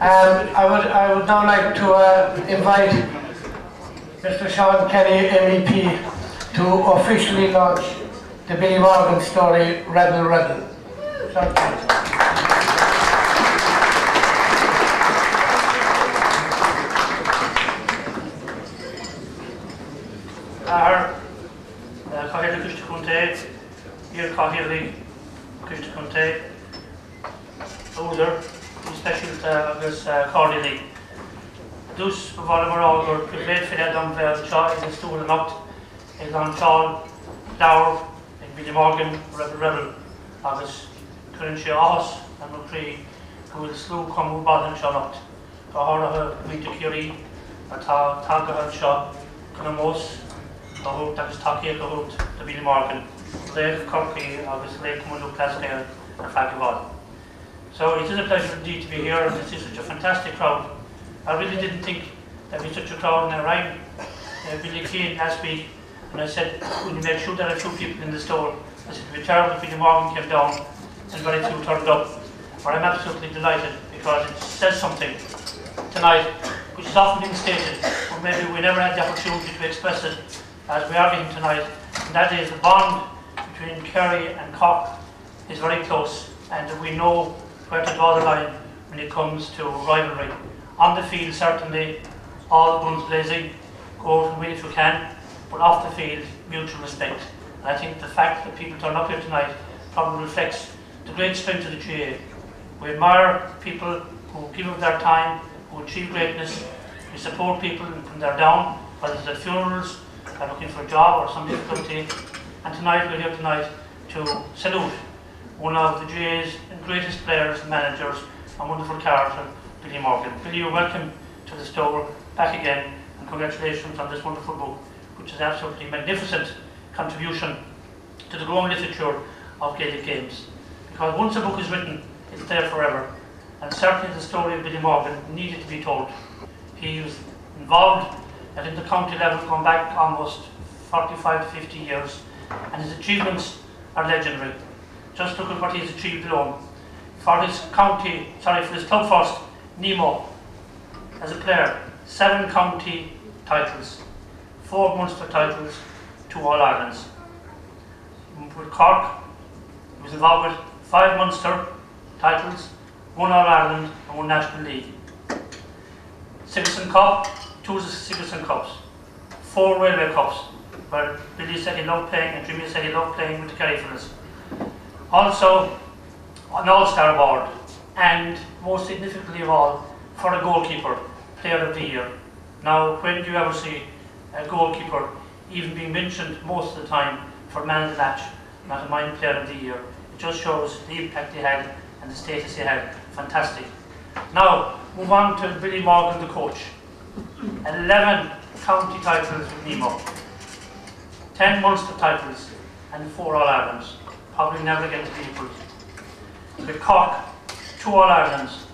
I would now like to invite Mr. Sean Kelly, MEP, to officially launch the Billy Morgan story, Rebel Rebel. Sean Kelly. Cordially. Dus vallen we over compleet verder dan veel in de stoel nacht. Ik dan Charles, Dower, en Billy Morgan, Rebel. Agus kunnen je alles en we krijgen hoe de sloeg komen op baden Charlotte. We horen met de curie, het taken het shop, kunnen moos, we horen dat het takje gehoord, de Billy Morgan. Leeg korkie, agus leeg moet op plaats neer en vaak geworden. So it is a pleasure indeed to be here, and this is such a fantastic crowd. I really didn't think there'd be such a crowd, and I rang Billy Keane last week, and I said, would you make sure there are 2 people in the store? I said, it would be terrible if Billy Morgan came down and very few turned up. But I'm absolutely delighted, because it says something tonight, which has often been stated, but maybe we never had the opportunity to express it as we are getting tonight, and that is the bond between Kerry and Cork is very close, and we know where to draw the line when it comes to rivalry. On the field, certainly, all guns blazing, go out and win if you can, but off the field, mutual respect. And I think the fact that people turn up here tonight probably reflects the great strength of the GA. We admire people who give up their time, who achieve greatness. We support people when they're down, whether it's at funerals, they're looking for a job or some difficulty. And tonight, we're here tonight to salute one of the GA's greatest players and managers and wonderful character, Billy Morgan. Billy, you're welcome to the store, back again, and congratulations on this wonderful book, which is absolutely magnificent contribution to the growing literature of Gaelic games. Because once a book is written, it's there forever, and certainly the story of Billy Morgan needed to be told. He was involved at the county level going back almost 45 to 50 years, and his achievements are legendary. Just look at what he's achieved alone. For his club first, Nemo, as a player, 7 county titles, 4 Munster titles, 2 All-Irelands. With Cork, he was involved with 5 Munster titles, 1 All-Ireland and 1 National League. Sigerson Cup, 2 Sigerson Cups, 4 Railway Cups, where Billy said he loved playing and Jimmy said he loved playing with the Kerry fellas. Also, an All-Star Award, and most significantly of all, for a goalkeeper, Player of the Year. Now, when do you ever see a goalkeeper even being mentioned most of the time for man of the match, not a mind Player of the Year? It just shows the impact he had and the status he had. Fantastic. Now, move on to Billy Morgan, the coach. 11 county titles with Nemo, 10 Munster titles, and 4 All-Irelands. Probably never again to be equal. With Cork, 2 All-Irelands,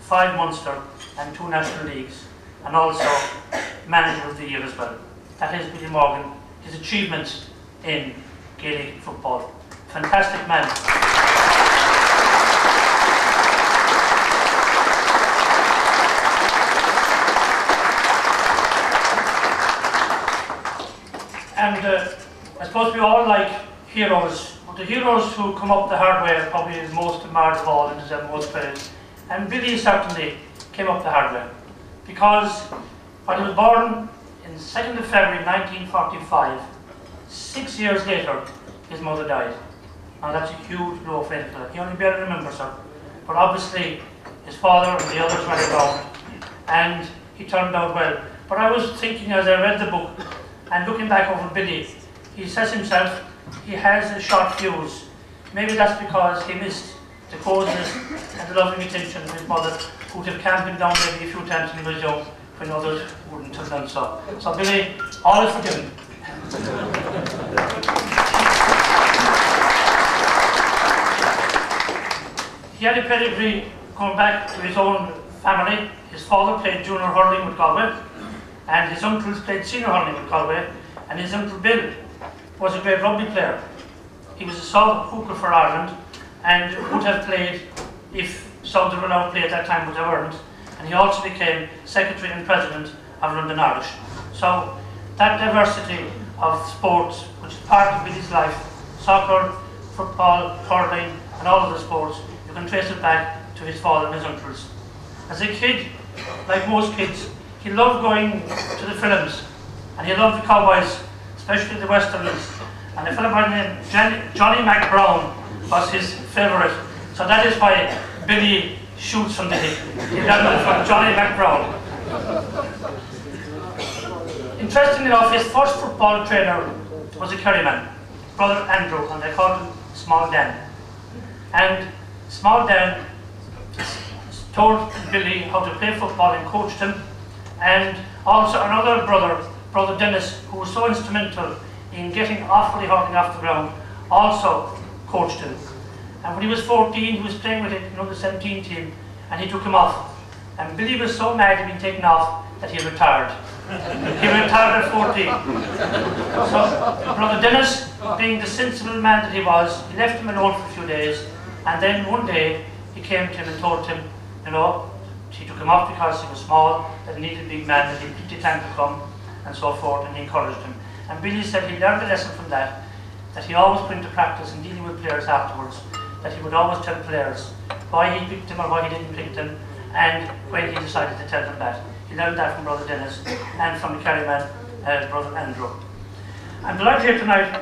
5 Munster and 2 National Leagues, and also Manager of the Year as well. That is Billy Morgan, his achievements in Gaelic football. Fantastic man. And I suppose we all like heroes. The heroes who come up the hard way are probably the most admired of all and deserve most credit. And Billy certainly came up the hard way, because when he was born in 2nd of February 1945, 6 years later, his mother died. Now that's a huge blow for him. He only barely remembers her. But obviously, his father and the others went around, and he turned out well. But I was thinking as I read the book, and looking back over Billy, he says himself, he has a short fuse. Maybe that's because he missed the coldness and the loving attention of his mother, who would have calmed him down maybe a few times when he was young, when others wouldn't have done so. So Billy, all is forgiven. He had a pedigree going back to his own family. His father played junior hurling with Galway, and his uncles played senior hurling with Galway, and his uncle Bill was a great rugby player. He was a sub hooker for Ireland and would have played if Southern were allowed to play at that time, but they weren't. and he also became secretary and president of London Irish. So that diversity of sports, which is part of Billy's life, soccer, football, hurling, and all of the sports, you can trace it back to his father and his uncles. As a kid, like most kids, he loved going to the films, and he loved the cowboys, especially the westerns. And a fellow by the name Johnny Mac Brown was his favourite. So that is why Billy shoots from the hip. He learned it from Johnny Mac Brown. Interestingly enough, his first football trainer was a Kerryman, Brother Andrew, and they called him Small Dan. And Small Dan told Billy how to play football and coached him. And also another brother, Brother Dennis, who was so instrumental in getting awfully hurting off the ground, also coached him. And when he was 14, he was playing with it, the 17 team, and he took him off. And Billy was so mad he'd been taken off that he retired. He retired at 14. So Brother Dennis, being the sensible man that he was, he left him alone for a few days, and then one day he came to him and told him, he took him off because he was small, that he needed a big man, that he had plenty of time to come, and so forth, and he encouraged him. And Billy said he learned a lesson from that he always put into practice in dealing with players afterwards, that he would always tell players why he picked them or why he didn't pick them, and when he decided to tell them that. He learned that from Brother Dennis and from the Kerryman, Brother Andrew. I'm delighted here tonight,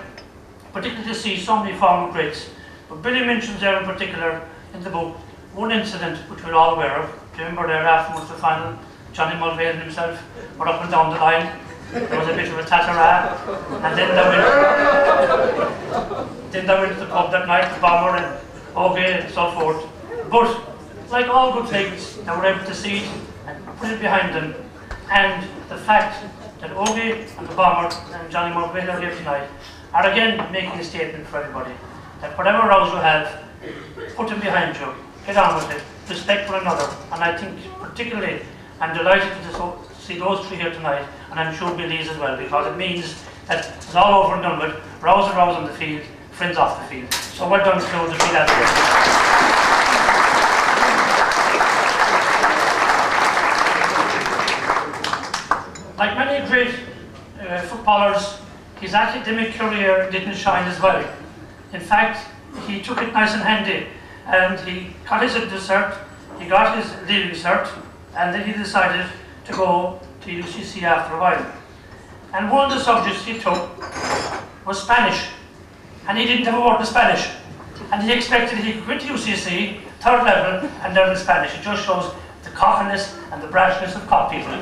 particularly to see so many former greats, but Billy mentions there in particular in the book one incident which we're all aware of. Do you remember there afterwards the final, Johnny Mulvey and himself were up and down the line. There was a bit of a tatara, and then they went to the pub that night, the Bomber and Ogie and so forth. But like all good things, they were able to see it and put it behind them. And the fact that Ogie and the Bomber and Johnny Mulvey are here tonight are again making a statement for everybody that whatever rows you have, put them behind you, get on with it, respect one another. And I think particularly I'm delighted to see those three here tonight, and I'm sure Billy's as well, because it means that it's all over and done with. Rows and rows on the field, friends off the field. So well done to the three athletes. Like many great footballers, his academic career didn't shine as well. In fact, he took it nice and handy, and he got his cert, he got his leaving cert, and then he decided to go to UCC after a while. And one of the subjects he took was Spanish, and he didn't have a word of Spanish. And he expected he could go to UCC, third level, and learn Spanish. It just shows the cockiness and the brashness of cock people.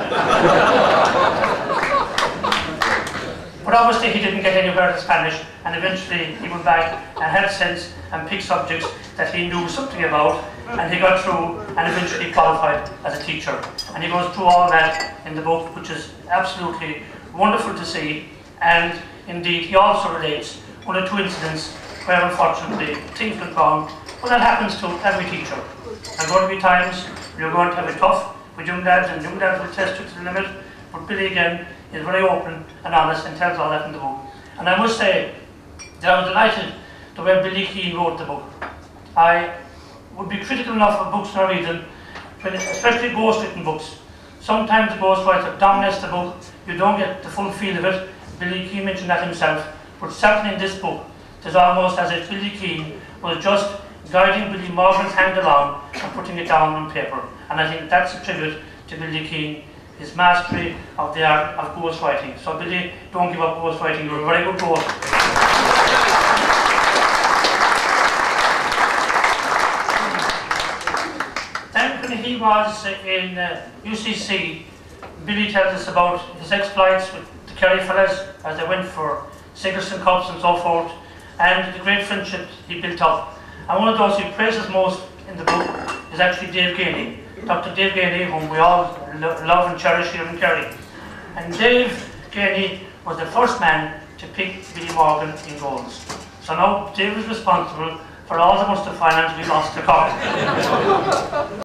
But obviously he didn't get anywhere in Spanish, and eventually he went back and had sense and picked subjects that he knew something about, and he got through and eventually qualified as a teacher. And he goes through all that in the book, which is absolutely wonderful to see. And indeed, he also relates one or two incidents where unfortunately things went wrong. Well, that happens to every teacher. There are going to be times you're going to have it tough with young lads, and young lads will test you to the limit. But Billy, again, is very open and honest and tells all that in the book. And I must say that I was delighted the way Billy Keane wrote the book. I would be critical enough of books when I read them, especially ghost-written books. Sometimes the ghostwriter dominates the book, you don't get the full feel of it. Billy Keane mentioned that himself. But certainly in this book, it is almost as if Billy Keane was just guiding Billy Morgan's hand along and putting it down on paper. And I think that's a tribute to Billy Keane, his mastery of the art of ghostwriting. So Billy, don't give up ghostwriting, you're a very good ghost. Then when he was in UCC, Billy tells us about his exploits with the Kerry fellas as they went for Sigerson Cups and so forth, and the great friendship he built up. And one of those he praises most in the book is actually Dave Gainey, Dr. Dave Gainey, whom we all love and cherish here in Kerry. And Dave Gainey was the first man to pick Billy Morgan in goals. So now Dave is responsible for all the Munster finals we lost to Cork.